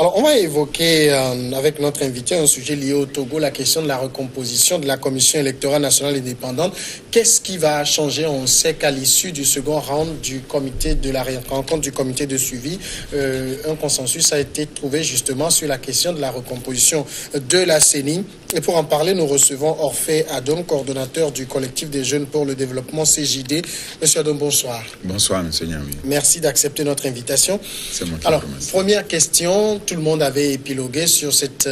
Alors, on va évoquer avec notre invité un sujet lié au Togo, la question de la recomposition de la Commission électorale nationale indépendante. Qu'est-ce qui va changer? On sait qu'à l'issue du second round du comité de la rencontre du comité de suivi, un consensus a été trouvé justement sur la question de la recomposition de la CENI. Et pour en parler, nous recevons Orphée Adom, coordonnateur du collectif des jeunes pour le développement CJD. Monsieur Adom, bonsoir. Bonsoir, monsieur Nyami. Merci d'accepter notre invitation. C'est moi qui Alors, vous remercie. première question, tout le monde avait épilogué sur cette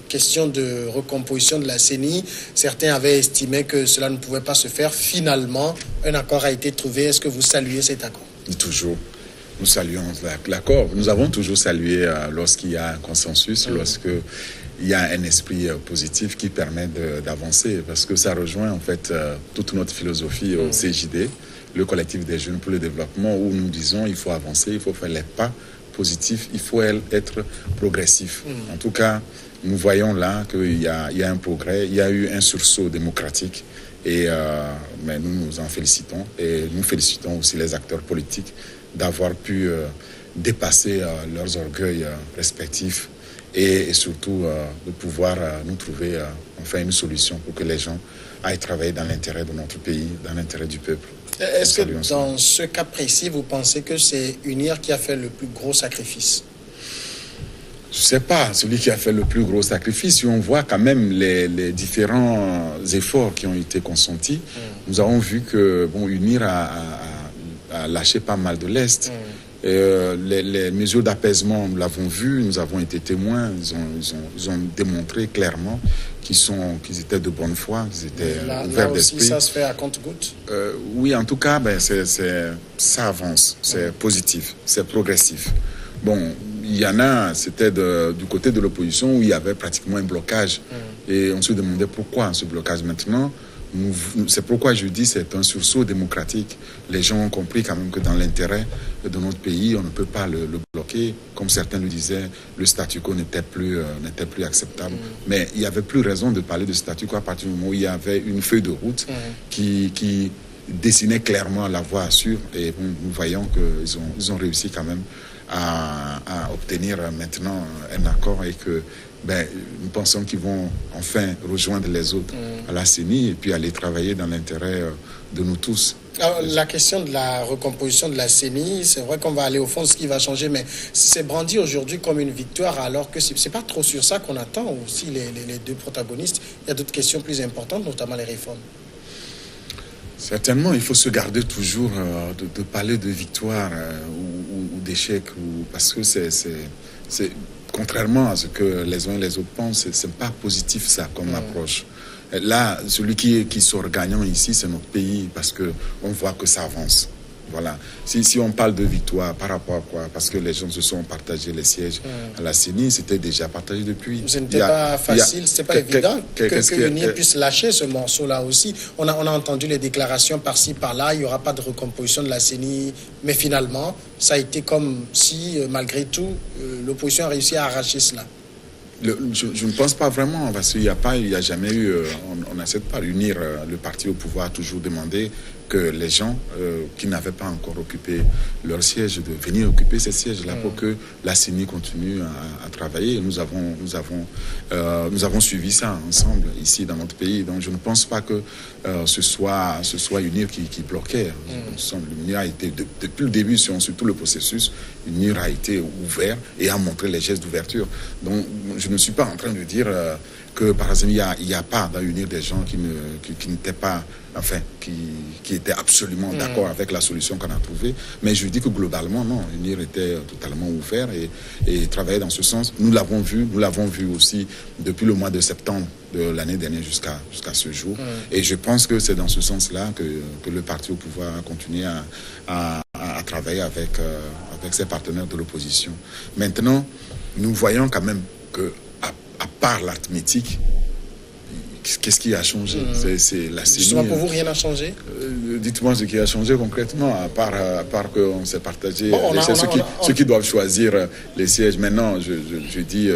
question de recomposition de la CENI. Certains avaient estimé que cela ne pouvait pas se faire. Finalement, un accord a été trouvé. Est-ce que vous saluez cet accord? Toujours. Nous saluons l'accord. Nous avons toujours salué lorsqu'il y a un consensus, lorsqu'il y a un esprit positif qui permet d'avancer, parce que ça rejoint en fait toute notre philosophie au CJD, le collectif des jeunes pour le développement, où nous disons il faut avancer, il faut faire les pas positifs, il faut être progressif. En tout cas, nous voyons là qu'il y a un progrès, il y a eu un sursaut démocratique, et mais nous nous en félicitons, et nous félicitons aussi les acteurs politiques d'avoir pu dépasser leurs orgueils respectifs et surtout de pouvoir nous trouver enfin une solution pour que les gens aillent travailler dans l'intérêt de notre pays, dans l'intérêt du peuple. Est-ce que dans ce cas précis, vous pensez que c'est UNIR qui a fait le plus gros sacrifice? Je ne sais pas, celui qui a fait le plus gros sacrifice, si on voit quand même les différents efforts qui ont été consentis, nous avons vu que UNIR a lâché pas mal de l'Est. Les mesures d'apaisement, nous l'avons vu, nous avons été témoins, ils ont démontré clairement qu'ils étaient de bonne foi, qu'ils étaient ouverts d'esprit. Ça se fait à compte-gouttes? Oui, en tout cas, ça avance, c'est positif, c'est progressif. Bon, il y en a, c'était du côté de l'opposition où il y avait pratiquement un blocage. Et on se demandait pourquoi ce blocage maintenant. C'est pourquoi je dis c'est un sursaut démocratique. Les gens ont compris quand même que dans l'intérêt de notre pays, on ne peut pas le bloquer. Comme certains le disaient, le statu quo n'était plus acceptable. Mais il n'y avait plus raison de parler de statu quo à partir du moment où il y avait une feuille de route qui dessinait clairement la voie à suivre. Et nous voyons qu'ils ont réussi quand même à obtenir maintenant un accord et que nous pensons qu'ils vont enfin rejoindre les autres à la CENI et puis aller travailler dans l'intérêt de nous tous. Alors, la question de la recomposition de la CENI, c'est vrai qu'on va aller au fond de ce qui va changer, mais c'est brandi aujourd'hui comme une victoire, alors que c'est pas trop sur ça qu'on attend aussi les deux protagonistes. Il y a d'autres questions plus importantes, notamment les réformes. Certainement, il faut se garder toujours de parler de victoire ou d'échec, parce que c'est contrairement à ce que les uns et les autres pensent, c'est pas positif ça comme approche. Là, celui qui sort gagnant ici, c'est notre pays, parce que on voit que ça avance. Voilà. Si on parle de victoire, par rapport à quoi? Parce que les gens se sont partagés les sièges à la CENI, c'était déjà partagé depuis. Ce n'était pas facile, c'était pas évident que l'UNIR puisse lâcher ce morceau-là aussi. On a entendu les déclarations par-ci, par-là, il n'y aura pas de recomposition de la CENI, mais finalement, ça a été comme si, malgré tout, l'opposition a réussi à arracher cela. Je ne pense pas vraiment, parce qu'il n'y a jamais eu, on n'accepte pas l'UNIR, le parti au pouvoir a toujours demandé que les gens qui n'avaient pas encore occupé leur siège de venir occuper ces sièges-là pour que la CENI continue à travailler. Nous avons suivi ça ensemble ici dans notre pays. Donc je ne pense pas que ce soit UNIR qui bloquait. L'UNIR a été, depuis le début, sur tout le processus, l'UNIR a été ouvert et a montré les gestes d'ouverture. Donc je ne suis pas en train de dire que par exemple il n'y a pas dans l'UNIR des gens qui n'étaient pas, enfin, qui étaient absolument d'accord avec la solution qu'on a trouvée. Mais je dis que globalement, non, l'UNIR était totalement ouvert et travaillait dans ce sens. Nous l'avons vu aussi depuis le mois de septembre de l'année dernière jusqu'à ce jour. Et je pense que c'est dans ce sens-là que le parti au pouvoir a continué à travailler avec ses partenaires de l'opposition. Maintenant, nous voyons quand même que à part l'arithmétique, qu'est-ce qui a changé? C'est la CENI. Justement, pour vous, rien n'a changé? Dites-moi ce qui a changé concrètement, à part qu'on s'est partagé ceux qui doivent choisir les sièges. Maintenant, je dis,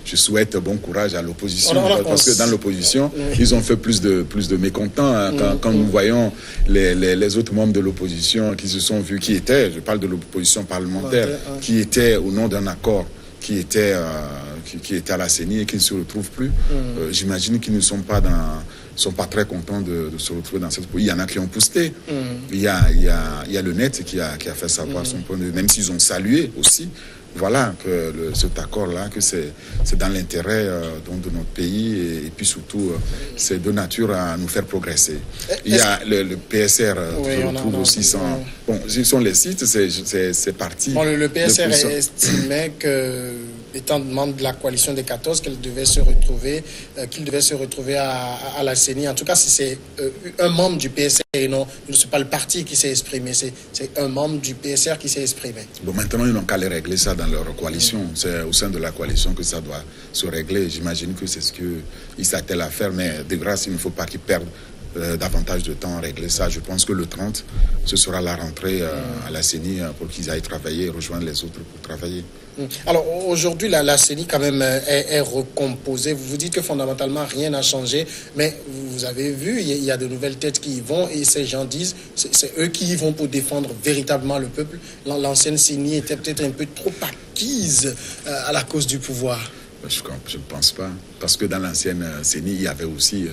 je souhaite bon courage à l'opposition, parce que dans l'opposition, ils ont fait plus de mécontents. Quand nous voyons les autres membres de l'opposition qui se sont vus, je parle de l'opposition parlementaire, qui étaient au nom d'un accord, qui étaient à la CENI et qui ne se retrouvent plus. J'imagine qu'ils ne sont pas très contents de se retrouver dans cette position. Il y en a qui ont posté. Il y a le net qui a fait savoir son point de vue, même s'ils ont salué aussi. Voilà, que cet accord-là, que c'est dans l'intérêt de notre pays et puis surtout, c'est de nature à nous faire progresser. Il y a le PSR, je retrouve aussi sans... Bon, ce sont les sites, c'est parti. Bon, le PSR estimait que, étant membre de la coalition des 14, qu'il devait se retrouver à la CENI. En tout cas, si c'est un membre du PSR et non, ce n'est pas le parti qui s'est exprimé, c'est un membre du PSR qui s'est exprimé. Bon, maintenant, ils n'ont qu'à les régler ça dans leur coalition. C'est au sein de la coalition que ça doit se régler. J'imagine que c'est ce qu'ils s'attellent à faire, mais de grâce, il ne faut pas qu'ils perdent davantage de temps à régler ça. Je pense que le 30, ce sera la rentrée à la CENI pour qu'ils aillent travailler et rejoindre les autres pour travailler. Alors aujourd'hui, la CENI quand même est recomposée. Vous dites que fondamentalement rien n'a changé, mais vous avez vu, il y a de nouvelles têtes qui y vont et ces gens disent c'est eux qui y vont pour défendre véritablement le peuple. L'ancienne CENI était peut-être un peu trop acquise à la cause du pouvoir. Je ne pense pas. Parce que dans l'ancienne CENI, il y avait aussi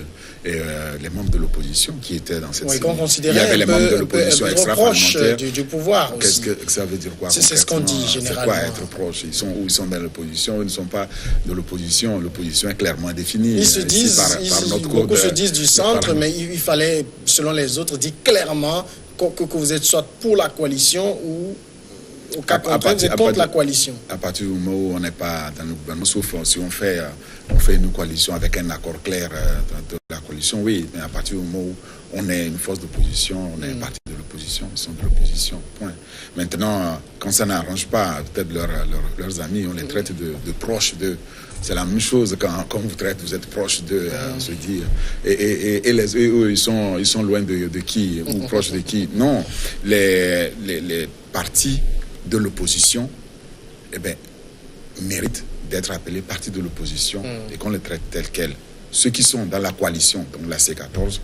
les membres de l'opposition qui étaient dans cette CENI. Il y avait les membres de l'opposition extra-parlementaire du pouvoir aussi. Qu'est-ce que ça veut dire quoi? C'est ce qu'on dit généralement. C'est quoi être proche? Ils sont dans l'opposition, ils ne sont pas de l'opposition. L'opposition est clairement définie. Ils se disent, beaucoup se disent du centre, mais il fallait, selon les autres, dire clairement que vous êtes soit pour la coalition ou... Au cas contraire, vous êtes contre la coalition. À partir du moment où on n'est pas dans le gouvernement, sauf si on fait une coalition avec un accord clair de la coalition, oui, mais à partir du moment où on est une force d'opposition, on est un parti de l'opposition, ils sont de l'opposition, point. Maintenant, quand ça n'arrange pas, peut-être leurs amis, on les traite de proches d'eux. C'est la même chose quand on vous traite, vous êtes proche d'eux, on se dit. Et eux, ils sont loin de qui ou proches de qui? Non, les partis de l'opposition, méritent d'être appelés partis de l'opposition et qu'on les traite tels quels. Ceux qui sont dans la coalition, donc la C14,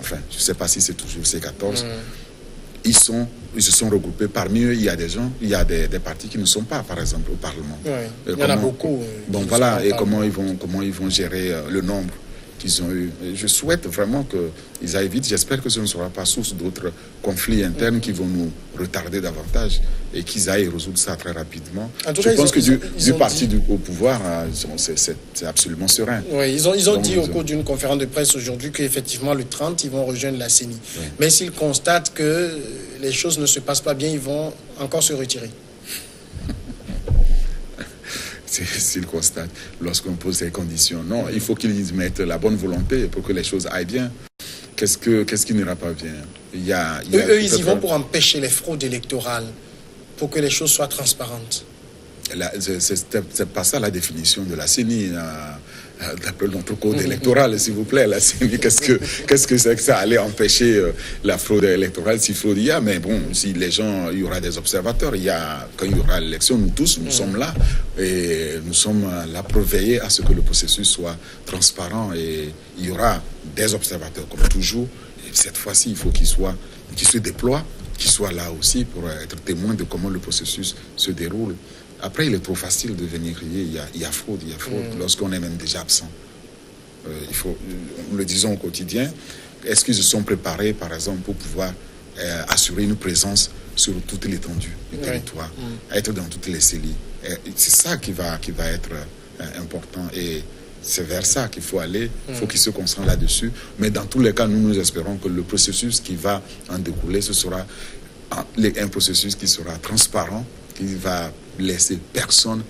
enfin, je ne sais pas si c'est toujours C14, ils se sont regroupés. Parmi eux, il y a des partis qui ne sont pas, par exemple, au Parlement. Il y en a beaucoup. Bon, voilà, et comment ils vont gérer le nombre qu'ils ont eu. Et je souhaite vraiment qu'ils aillent vite. J'espère que ce ne sera pas source d'autres conflits internes qui vont nous retarder davantage et qu'ils aillent résoudre ça très rapidement. Je pense que du parti au pouvoir, c'est absolument serein. Oui, ils ont dit au cours d'une conférence de presse aujourd'hui qu'effectivement le 30, ils vont rejoindre la CENI. Oui. Mais s'ils constatent que les choses ne se passent pas bien, ils vont encore se retirer. S'ils constatent, lorsqu'on pose ces conditions. Non, il faut qu'ils mettent la bonne volonté pour que les choses aillent bien. Qu'est-ce qui n'ira pas bien? Eux, ils y vont pour empêcher les fraudes électorales, pour que les choses soient transparentes. C'est pas ça la définition de la CENI. D'après notre code électoral, s'il vous plaît, la CENI, qu'est-ce que c'est que ça allait empêcher la fraude électorale? Si fraude il y a, mais bon, si les gens, il y aura des observateurs, quand il y aura l'élection, nous tous, nous sommes là et nous sommes là pour veiller à ce que le processus soit transparent et il y aura des observateurs comme toujours. Et cette fois-ci, il faut qu'ils se déploient, qu'ils soient là aussi pour être témoins de comment le processus se déroule. Après, il est trop facile de venir crier, il y a fraude, lorsqu'on est même déjà absent. Nous le disons au quotidien, est-ce qu'ils se sont préparés, par exemple, pour pouvoir assurer une présence sur toute l'étendue du territoire, être dans toutes les cellules? C'est ça qui va être important et c'est vers ça qu'il faut aller, il faut qu'ils se concentrent là-dessus. Mais dans tous les cas, nous espérons que le processus qui va en découler, ce sera un processus qui sera transparent, qui va laisser personne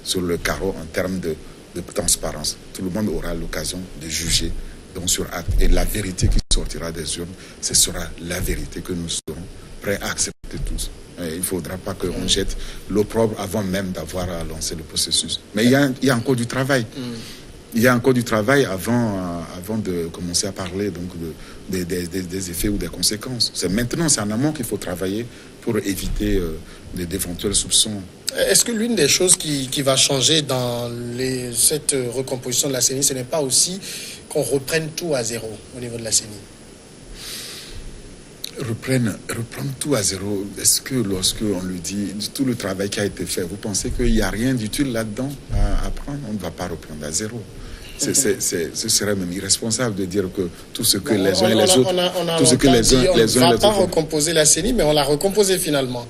sur le carreau en termes de transparence. Tout le monde aura l'occasion de juger donc sur acte. Et la vérité qui sortira des urnes, ce sera la vérité que nous serons prêts à accepter tous. Et il ne faudra pas qu'on jette l'opprobre avant même d'avoir lancé le processus. Mais il y a encore du travail. Il y a encore du travail avant de commencer à parler donc des effets ou des conséquences. C'est maintenant, c'est en amont qu'il faut travailler pour éviter d'éventuels soupçons. Est-ce que l'une des choses qui va changer dans cette recomposition de la CENI, ce n'est pas aussi qu'on reprenne tout à zéro au niveau de la CENI? Reprendre tout à zéro. Est-ce que lorsque on le dit, tout le travail qui a été fait, vous pensez qu'il n'y a rien d'utile là-dedans à apprendre? On ne va pas reprendre à zéro. Ce serait même irresponsable de dire que tout ce que les uns et les autres... Tout ce que les uns et les autres... On ne va pas recomposer la CENI, mais on l'a recomposée finalement.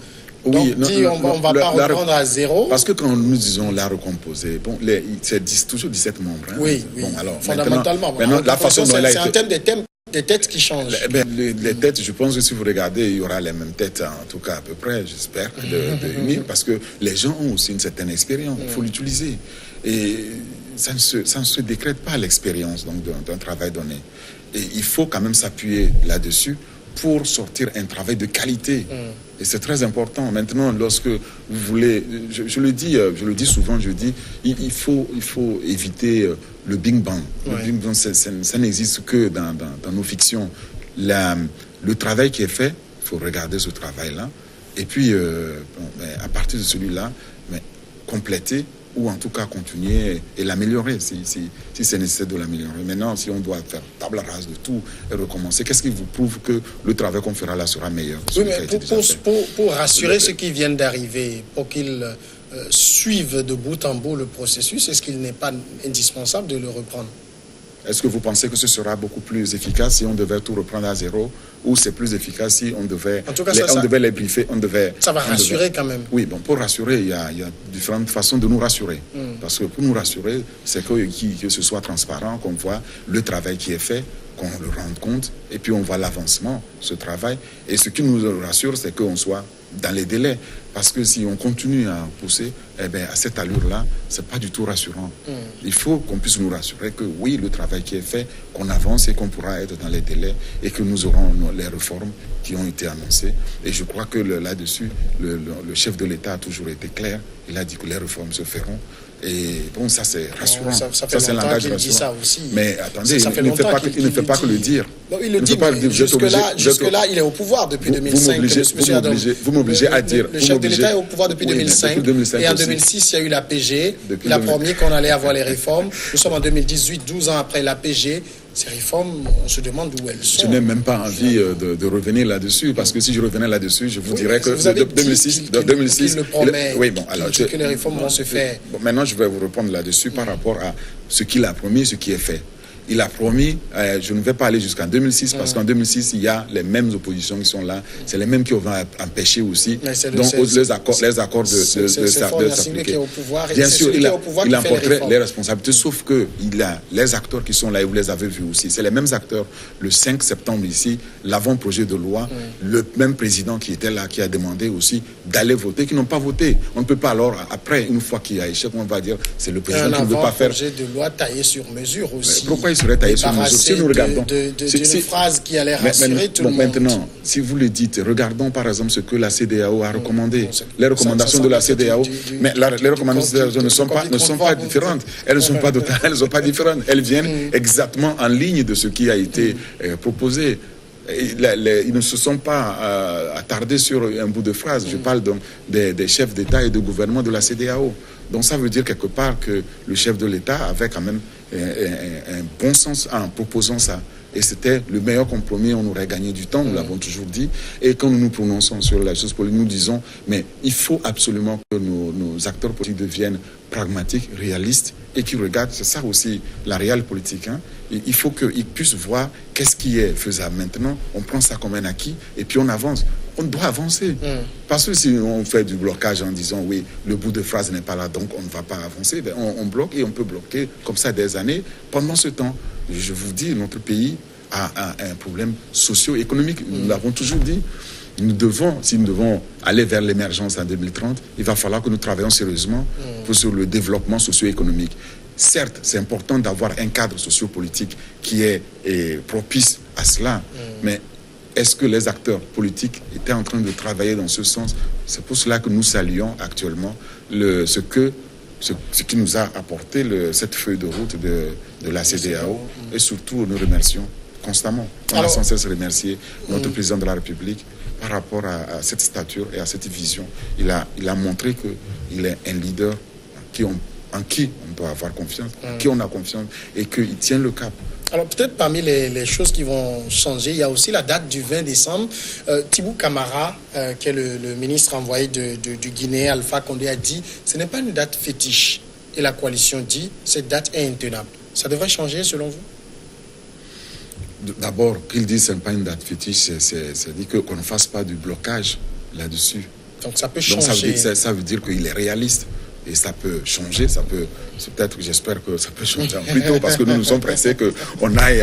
Oui, donc, on ne va pas reprendre à zéro. Parce que quand nous disons la recomposer, bon, c'est toujours 17 membres. Hein. Oui, bon, alors, fondamentalement. Maintenant, la façon dont elle a été... C'est un thème des têtes qui changent. Les têtes, je pense que si vous regardez, il y aura les mêmes têtes, en tout cas à peu près, j'espère, de unir, parce que les gens ont aussi une certaine expérience, il faut l'utiliser. Et ça ne se décrète pas l'expérience d'un travail donné. Et il faut quand même s'appuyer là-dessus pour sortir un travail de qualité. Et c'est très important. Maintenant, lorsque vous voulez, je le dis souvent, il faut éviter le Big Bang. Le Big Bang, ça n'existe que dans nos fictions. Le travail qui est fait, il faut regarder ce travail-là. Et puis, à partir de celui-là, compléter ou en tout cas continuer et l'améliorer si c'est nécessaire de l'améliorer. Maintenant, si on doit faire table rase de tout et recommencer, qu'est-ce qui vous prouve que le travail qu'on fera là sera meilleur? Oui, mais pour rassurer ceux qui viennent d'arriver, pour qu'ils suivent de bout en bout le processus, est-ce qu'il n'est pas indispensable de le reprendre? Est-ce que vous pensez que ce sera beaucoup plus efficace si on devait tout reprendre à zéro, ou c'est plus efficace si on devait, devait les briefer, ça va rassurer quand même. Oui, bon, pour rassurer, il y a différentes façons de nous rassurer. Parce que pour nous rassurer, c'est que ce soit transparent, qu'on voit le travail qui est fait, qu'on le rende compte, et puis on voit l'avancement, ce travail. Et ce qui nous rassure, c'est qu'on soit dans les délais. Parce que si on continue à pousser, à cette allure-là, c'est pas du tout rassurant. Il faut qu'on puisse nous rassurer que oui, le travail qui est fait, qu'on avance et qu'on pourra être dans les délais et que nous aurons les réformes qui ont été annoncées. Et je crois que là-dessus, le chef de l'État a toujours été clair. Il a dit que les réformes se feront. Et bon, ça c'est rassurant. Ça fait c'est un longtemps langage qu'il rassurant. dit ça aussi. Mais attendez, il ne fait pas que le dire. Non, il le dit, mais jusque-là, il est au pouvoir depuis 2005. Vous m'obligez à dire. Le chef de l'État est au pouvoir depuis 2005. Et en 2006, il y a eu la PG. Il a promis qu'on allait avoir les réformes. Nous sommes en 2018, 12 ans après la PG. Ces réformes, on se demande où elles sont. Je n'ai même pas envie de revenir là-dessus, parce que si je revenais là-dessus, je vous dirais que de 2006, il le promet, oui, bon, alors que les réformes vont se faire. Bon, maintenant, je vais vous répondre là-dessus par rapport à ce qu'il a promis, ce qui est fait. Il a promis, je ne vais pas aller jusqu'en 2006, parce qu'en 2006, il y a les mêmes oppositions qui sont là. C'est les mêmes qui vont empêcher aussi donc, les accords de s'appliquer. Bien sûr, il a emporté les responsabilités, sauf que il a les acteurs qui sont là, et vous les avez vus aussi. C'est les mêmes acteurs. Le 5 septembre ici, l'avant-projet de loi, le même président qui était là, qui a demandé aussi d'aller voter, qui n'ont pas voté. On ne peut pas alors, après, une fois qu'il y a échec, on va dire c'est le président qui ne veut pas faire. Un projet de loi taillé sur mesure aussi. Pourquoi il serait taillé sur mesure? Si nous regardons d'une phrase qui allait rassurer tout le monde. Maintenant, si vous le dites, regardons par exemple ce que la CEDEAO a recommandé. Les recommandations de la CEDEAO, mais les recommandations de la CEDEAO ne sont pas différentes. Elles ne sont pas totales, elles ne sont pas différentes. Elles viennent exactement en ligne de ce qui a été proposé. Ils ne se sont pas attardés sur un bout de phrase. Je parle donc des chefs d'État et de gouvernement de la CEDEAO. Donc ça veut dire quelque part que le chef de l'État avait quand même un bon sens en proposant ça. Et c'était le meilleur compromis, on aurait gagné du temps, nous l'avons toujours dit. Et quand nous nous prononçons sur la chose politique, nous disons, mais il faut absolument que nos acteurs politiques deviennent pragmatiques, réalistes, et qui regardent, c'est ça aussi la réelle politique. Hein. Il faut qu'ils puissent voir qu'est-ce qui est faisable maintenant, on prend ça comme un acquis, et puis on avance. On doit avancer. Parce que si on fait du blocage en disant, oui, le bout de phrase n'est pas là, donc on ne va pas avancer, ben on bloque, et on peut bloquer comme ça des années. Pendant ce temps, je vous dis, notre pays a un problème socio-économique. Nous l'avons toujours dit. Si nous devons aller vers l'émergence en 2030, il va falloir que nous travaillions sérieusement sur le développement socio-économique. Certes, c'est important d'avoir un cadre socio-politique qui est propice à cela, mais est-ce que les acteurs politiques étaient en train de travailler dans ce sens? C'est pour cela que nous saluons actuellement ce qui nous a apporté cette feuille de route de la CEDEAO, et surtout nous remercions constamment. On a sans cesse remercié notre président de la République par rapport à cette stature et à cette vision. Il a montré qu'il est un leader en qui on doit avoir confiance, en qui on a confiance, et qu'il tient le cap. Alors peut-être parmi les choses qui vont changer, il y a aussi la date du 20 décembre. Thibou Camara, qui est le ministre envoyé du Guinée, Alpha Condé, a dit ce n'est pas une date fétiche. Et la coalition dit cette date est intenable. Ça devrait changer selon vous? D'abord, qu'il dise que ce n'est pas une date fétiche, c'est dire qu'on ne fasse pas du blocage là-dessus. Donc ça peut changer. Donc ça veut dire qu'il est réaliste. Et ça peut changer, c'est peut-être que j'espère que ça peut changer plus tôt parce que nous sommes pressés qu'on aille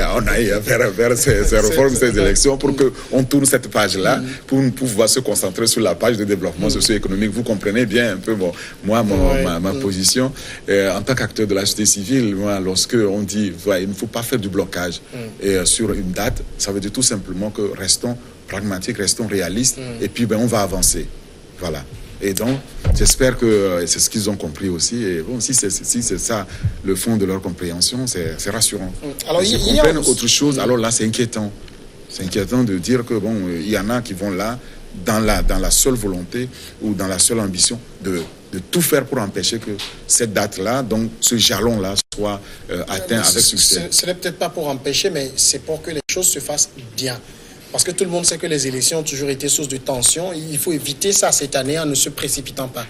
vers ces réformes, ces élections pour qu'on tourne cette page-là, pour pouvoir se concentrer sur la page de développement socio-économique. Vous comprenez bien un peu ma position. En tant qu'acteur de la société civile, lorsque on dit il ne faut pas faire du blocage sur une date, ça veut dire tout simplement que restons pragmatiques, restons réalistes et puis on va avancer. Voilà. Et donc, j'espère que c'est ce qu'ils ont compris aussi. Et bon, si c'est ça le fond de leur compréhension, c'est rassurant. Alors, ils comprennent autre chose, alors là, c'est inquiétant. C'est inquiétant de dire que bon, il y en a qui vont là, dans la seule volonté ou dans la seule ambition de tout faire pour empêcher que cette date-là, donc ce jalon-là, soit atteint avec succès. Ce n'est peut-être pas pour empêcher, mais c'est pour que les choses se fassent bien. Parce que tout le monde sait que les élections ont toujours été source de tension. Il faut éviter ça cette année en ne se précipitant pas.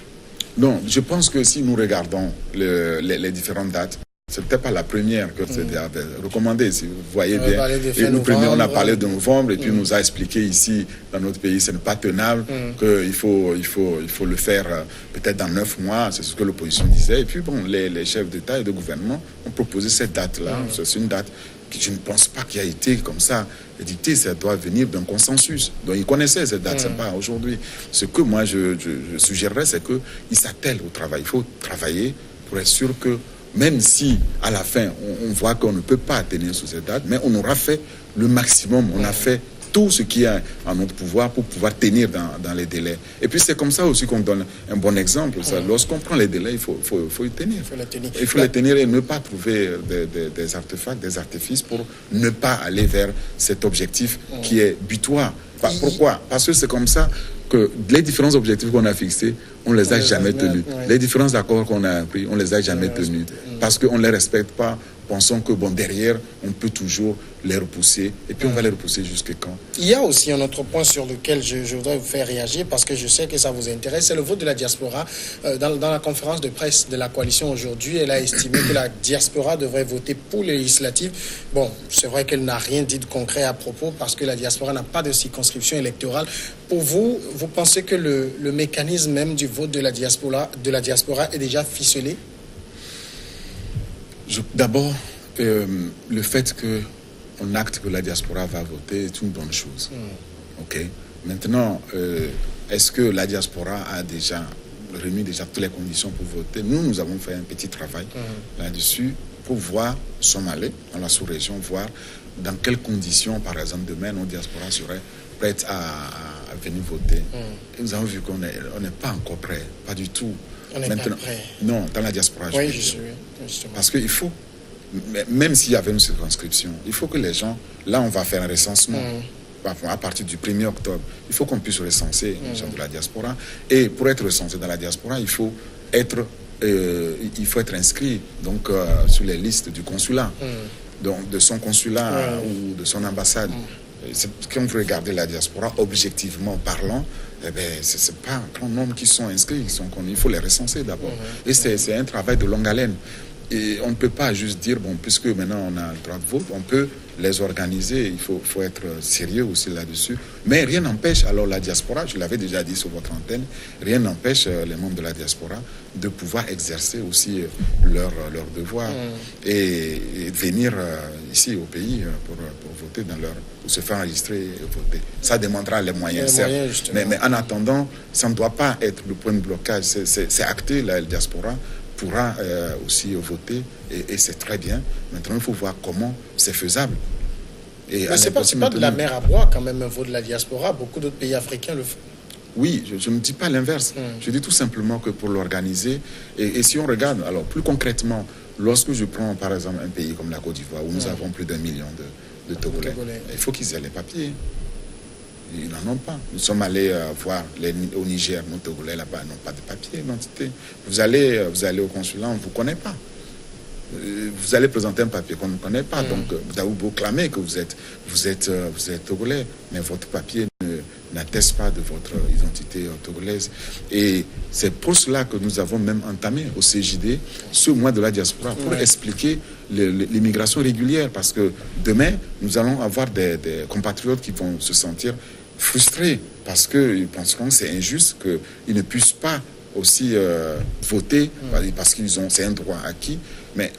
Non, je pense que si nous regardons les différentes dates, ce n'était pas la première que c'était recommandé, si vous voyez bien. Et nous, on a parlé de novembre et puis nous a expliqué ici, dans notre pays, ce n'est pas tenable, qu'il faut le faire peut-être dans 9 mois, c'est ce que l'opposition disait. Et puis bon, les chefs d'État et de gouvernement ont proposé cette date-là. C'est une date que je ne pense pas qu'il a été comme ça édicté, ça doit venir d'un consensus. Donc ils connaissaient cette date, c'est pas aujourd'hui. Ce que moi je suggérerais, c'est qu'ils s'attellent au travail. Il faut travailler pour être sûr que même si à la fin on voit qu'on ne peut pas tenir sous cette date, mais on aura fait le maximum, on a fait tout ce qui est en notre pouvoir pour pouvoir tenir dans les délais. Et puis c'est comme ça aussi qu'on donne un bon exemple. Lorsqu'on prend les délais, il faut y tenir. Il faut les tenir et ne pas trouver des artefacts, des artifices pour ne pas aller vers cet objectif qui est butoir. Pourquoi? Parce que c'est comme ça que les différents objectifs qu'on a fixés, on ne les a jamais tenus. Les différents accords qu'on a pris, on ne les a jamais tenus. Parce qu'on ne les respecte pas. Pensons que derrière, on peut toujours les repousser. Et puis, on va les repousser jusqu'à quand? Il y a aussi un autre point sur lequel je voudrais vous faire réagir parce que je sais que ça vous intéresse. C'est le vote de la diaspora. Dans la conférence de presse de la coalition aujourd'hui, elle a estimé que la diaspora devrait voter pour les législatives. Bon, c'est vrai qu'elle n'a rien dit de concret à propos parce que la diaspora n'a pas de circonscription électorale. Pour vous, vous pensez que le mécanisme même du vote de la diaspora est déjà ficelé? D'abord, le fait qu'on acte que la diaspora va voter est une bonne chose. Ok. Maintenant, est-ce que la diaspora a déjà remis toutes les conditions pour voter? Nous avons fait un petit travail là-dessus pour voir, sommes allés dans la sous-région, voir dans quelles conditions, par exemple, demain, nos diasporas seraient prêtes à venir voter. Et nous avons vu qu'on n'est pas encore prêts, pas du tout. On n'est pas prêt. Non, dans la diaspora. Oui, je suis. Justement. Parce qu'il faut, même s'il y avait une circonscription, il faut que les gens, là on va faire un recensement à partir du 1er octobre. Il faut qu'on puisse recenser les gens de la diaspora. Et pour être recensé dans la diaspora, il faut être inscrit donc, sur les listes du consulat, donc, de son consulat ou de son ambassade. Quand vous regardez la diaspora, objectivement parlant, ce n'est pas un grand nombre qui sont inscrits. Il faut les recenser d'abord. Et c'est un travail de longue haleine. Et on ne peut pas juste dire, puisque maintenant on a le droit de vote, on peut les organiser. Il faut être sérieux aussi là-dessus. Mais rien n'empêche, alors la diaspora, je l'avais déjà dit sur votre antenne, rien n'empêche les membres de la diaspora de pouvoir exercer aussi leur devoir et venir ici au pays pour voter pour se faire enregistrer et voter. Ça demandera les moyens, certes. Mais en attendant, ça ne doit pas être le point de blocage. C'est acté, la diaspora pourra aussi voter et c'est très bien. Maintenant, il faut voir comment c'est faisable. Mais ce n'est pas de la mer à boire quand même un vote de la diaspora. Beaucoup d'autres pays africains le font. Oui, je ne dis pas l'inverse. Je dis tout simplement que pour l'organiser, et si on regarde, alors plus concrètement, lorsque je prends par exemple un pays comme la Côte d'Ivoire, où nous avons plus d'1 million de Togolais, il faut qu'ils aient les papiers. Ils n'en ont pas. Nous sommes allés voir au Niger, nos Togolais là-bas n'ont pas de papier, d'identité. Vous allez au consulat, on ne vous connaît pas. vous allez présenter un papier qu'on ne connaît pas. Donc, vous avez beau clamer que vous êtes togolais, mais votre papier n'atteste pas de votre identité togolaise. Et c'est pour cela que nous avons même entamé au CJD ce mois de la diaspora pour expliquer l'immigration régulière, parce que demain, nous allons avoir des compatriotes qui vont se sentir frustrés parce qu'ils penseront que c'est injuste, qu'ils ne puissent pas aussi voter parce qu'ils ont, c'est un droit acquis, mais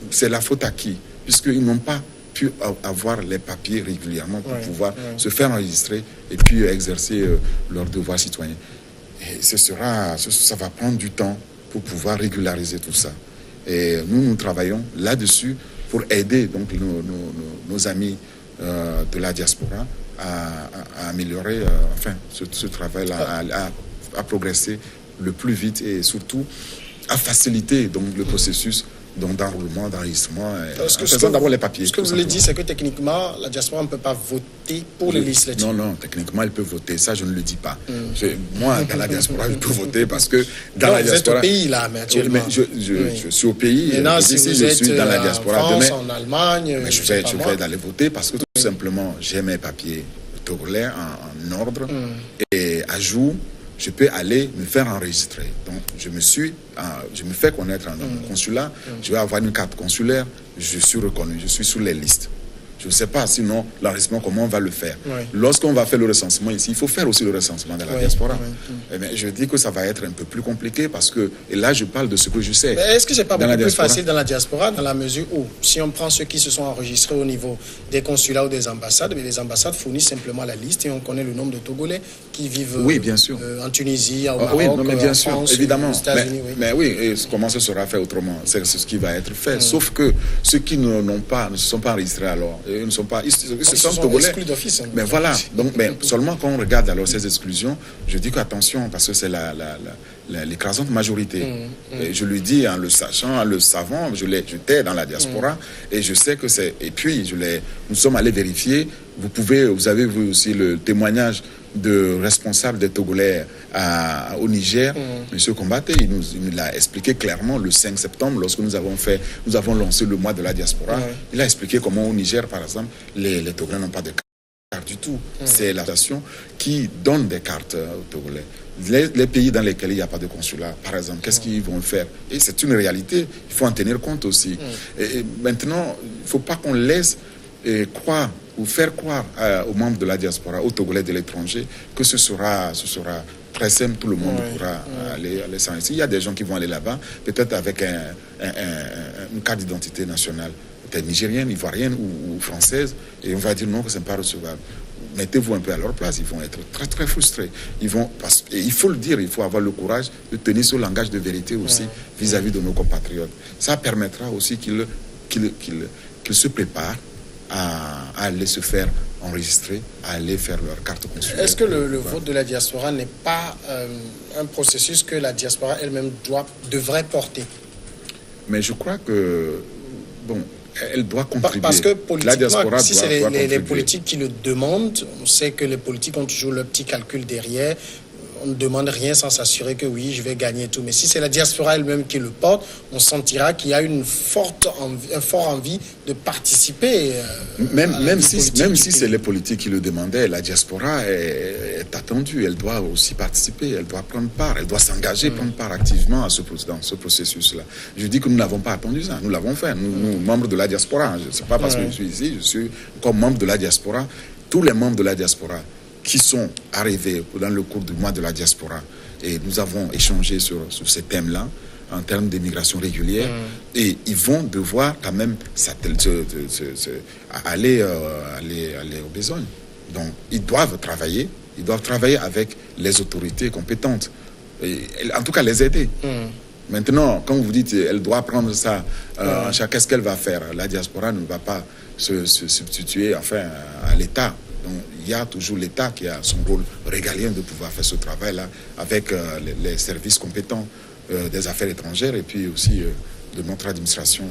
c'est la faute à qui? Puisqu'ils n'ont pas pu avoir les papiers régulièrement pour pouvoir se faire enregistrer et puis exercer leurs devoirs citoyens. Et ça va prendre du temps pour pouvoir régulariser tout ça. Et nous travaillons là-dessus pour aider donc nos amis de la diaspora à améliorer ce travail-là, à progresser le plus vite et surtout à faciliter donc le processus d'enrôlement, d'enregistrement, faisant d'abord les papiers. Ce que vous voulez dire, c'est que techniquement, la diaspora ne peut pas voter pour les législatives. Non, techniquement, elle peut voter. Ça, je ne le dis pas. Moi, dans la diaspora, je peux voter parce que dans la diaspora... Vous êtes au pays, là, mais actuellement. Je suis au pays. Maintenant, si je suis dans la diaspora, en France, en Allemagne... Mais je vais aller voter parce que tout simplement, j'ai mes papiers togolais en ordre et à jour. Je peux aller me faire enregistrer. Donc, je me fais connaître dans mon consulat. Je vais avoir une carte consulaire. Je suis reconnu. Je suis sur les listes. Je ne sais pas, sinon, l'enregistrement, comment on va le faire. Lorsqu'on va faire le recensement ici, il faut faire aussi le recensement de la diaspora. Mais je dis que ça va être un peu plus compliqué parce que, et là, je parle de ce que je sais. Mais est-ce que c'est pas beaucoup plus facile dans la diaspora, dans la mesure où, si on prend ceux qui se sont enregistrés au niveau des consulats ou des ambassades, mais les ambassades fournissent simplement la liste et on connaît le nombre de Togolais qui vivent bien sûr. En Tunisie, au Maroc, bien en sûr, France, évidemment. aux États-Unis. Mais oui, et comment ça sera fait autrement? C'est ce qui va être fait. Sauf que ceux qui ne se sont pas enregistrés alors, ils ne sont pas... Ils se sont togolais. Exclus d'office. Mais voilà. Donc, seulement quand on regarde alors ces exclusions, je dis qu'attention, parce que c'est l'écrasante majorité. Et je lui dis en le sachant, en le savant, j'étais dans la diaspora et je sais que c'est... Et puis, nous sommes allés vérifier. Vous avez vu aussi le témoignage de responsable des Togolais au Niger, M. Combaté, il nous l'a expliqué clairement le 5 septembre, lorsque nous avons lancé le mois de la diaspora. Il a expliqué comment au Niger, par exemple, les Togolais n'ont pas de carte du tout. C'est la station qui donne des cartes aux Togolais. Les pays dans lesquels il n'y a pas de consulat, par exemple, qu'est-ce qu'ils vont faire? Et c'est une réalité, il faut en tenir compte aussi. Et maintenant, il ne faut pas qu'on laisse croire ou faire croire aux membres de la diaspora, aux Togolais de l'étranger, que ce sera très simple, tout le monde pourra aller s'en ici. Il y a des gens qui vont aller là-bas, peut-être avec une carte d'identité nationale, peut-être nigérienne, ivoirienne ou française, et on va dire non, que ce n'est pas recevable. Mettez-vous un peu à leur place, ils vont être très très frustrés. Et il faut le dire, il faut avoir le courage de tenir ce langage de vérité aussi vis-à-vis de nos compatriotes. Ça permettra aussi qu'ils se préparent à aller se faire enregistrer, à aller faire leur carte consulaire. Est-ce que le vote de la diaspora n'est pas un processus que la diaspora elle-même devrait porter? Mais je crois que, elle doit contribuer. Parce que politiquement, la diaspora si c'est les politiques qui le demandent, on sait que les politiques ont toujours leur petit calcul derrière. On ne demande rien sans s'assurer que oui, je vais gagner tout. Mais si c'est la diaspora elle-même qui le porte, on sentira qu'il y a une forte envie de participer. Même si c'est les politiques qui le demandaient, la diaspora est attendue. Elle doit aussi participer, elle doit prendre part, elle doit s'engager, prendre part activement dans ce processus-là. Je dis que nous n'avons pas attendu ça, nous l'avons fait. Nous, membres de la diaspora, je ne sais pas parce que je suis ici, je suis comme membre de la diaspora. Tous les membres de la diaspora qui sont arrivés dans le cours du mois de la diaspora. Et nous avons échangé sur ces thèmes-là, en termes d'immigration régulière. Et ils vont devoir quand même aller aux besognes. Donc, ils doivent travailler avec les autorités compétentes. En tout cas, les aider. Maintenant, quand vous dites elle doit prendre ça, qu'est-ce qu'elle va faire? La diaspora ne va pas se substituer à l'État. Donc, il y a toujours l'État qui a son rôle régalien de pouvoir faire ce travail-là avec les services compétents des affaires étrangères et puis aussi de notre administration,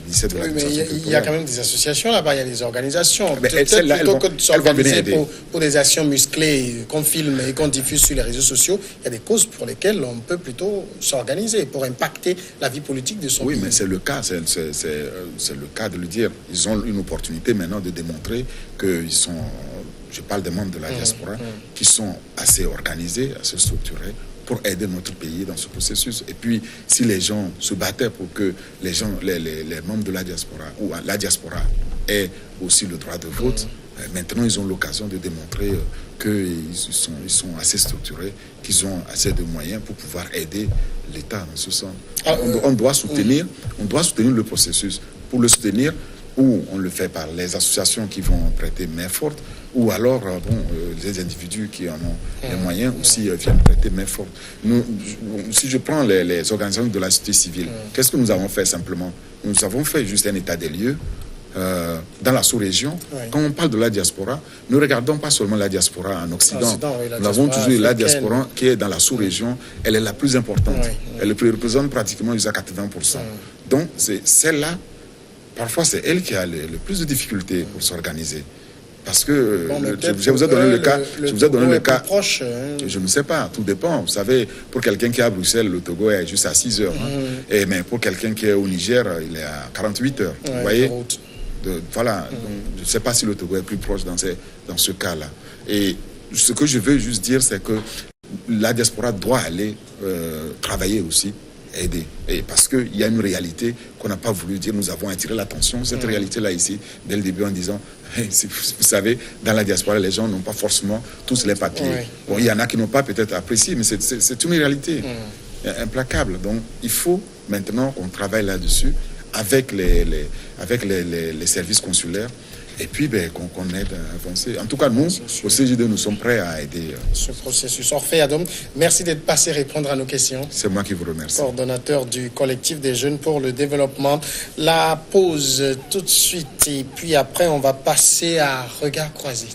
lycée de l'administration culturelle. Il y a quand même des associations là-bas, il y a des organisations. Peut-être plutôt que de s'organiser pour des actions musclées qu'on filme et qu'on diffuse sur les réseaux sociaux, il y a des causes pour lesquelles on peut plutôt s'organiser pour impacter la vie politique de son pays. Oui, mais c'est le cas, c'est le cas de le dire. Ils ont une opportunité maintenant de démontrer qu'ils sont, je parle des membres de la diaspora, qui sont assez organisés, assez structurés, pour aider notre pays dans ce processus. Et puis, si les gens se battaient pour que les membres de la diaspora ou la diaspora aient aussi le droit de vote, maintenant ils ont l'occasion de démontrer qu'ils sont assez structurés, qu'ils ont assez de moyens pour pouvoir aider l'État dans ce sens. On doit soutenir le processus. Pour le soutenir, ou on le fait par les associations qui vont prêter main forte, ou alors les individus qui en ont les moyens aussi viennent prêter main forte. Si je prends les organisations de la société civile, qu'est-ce que nous avons fait simplement? Nous avons fait juste un état des lieux dans la sous-région. Quand on parle de la diaspora, ne regardons pas seulement la diaspora en Occident. Nous avons toujours la diaspora qui est dans la sous-région. Elle est la plus importante. Elle représente pratiquement jusqu'à 80%. Donc, c'est celle-là. Parfois, c'est elle qui a le plus de difficultés pour s'organiser. Parce que je vous ai donné le cas. Je vous ai donné le cas. Proche, je ne sais pas, tout dépend. Vous savez, pour quelqu'un qui est à Bruxelles, le Togo est juste à 6 heures. Mais pour quelqu'un qui est au Niger, il est à 48 heures. Vous voyez? Voilà. Donc, je ne sais pas si le Togo est plus proche dans ce cas-là. Et ce que je veux juste dire, c'est que la diaspora doit aller travailler aussi, aider. Et parce qu'il y a une réalité qu'on n'a pas voulu dire, nous avons attiré l'attention, cette réalité-là ici, dès le début en disant, hey, vous savez, dans la diaspora, les gens n'ont pas forcément tous les papiers. Bon, il y en a qui n'ont pas peut-être apprécié, mais c'est une réalité implacable. Donc, il faut maintenant qu'on travaille là-dessus avec les services consulaires. Et puis, qu'on aide à avancer. En tout cas, nous, au CJD, nous sommes prêts à aider ce processus. Orphée Adom, merci d'être passé répondre à nos questions. C'est moi qui vous remercie. Coordonnateur du collectif des jeunes pour le développement. La pause tout de suite. Et puis après, on va passer à Regard croisé.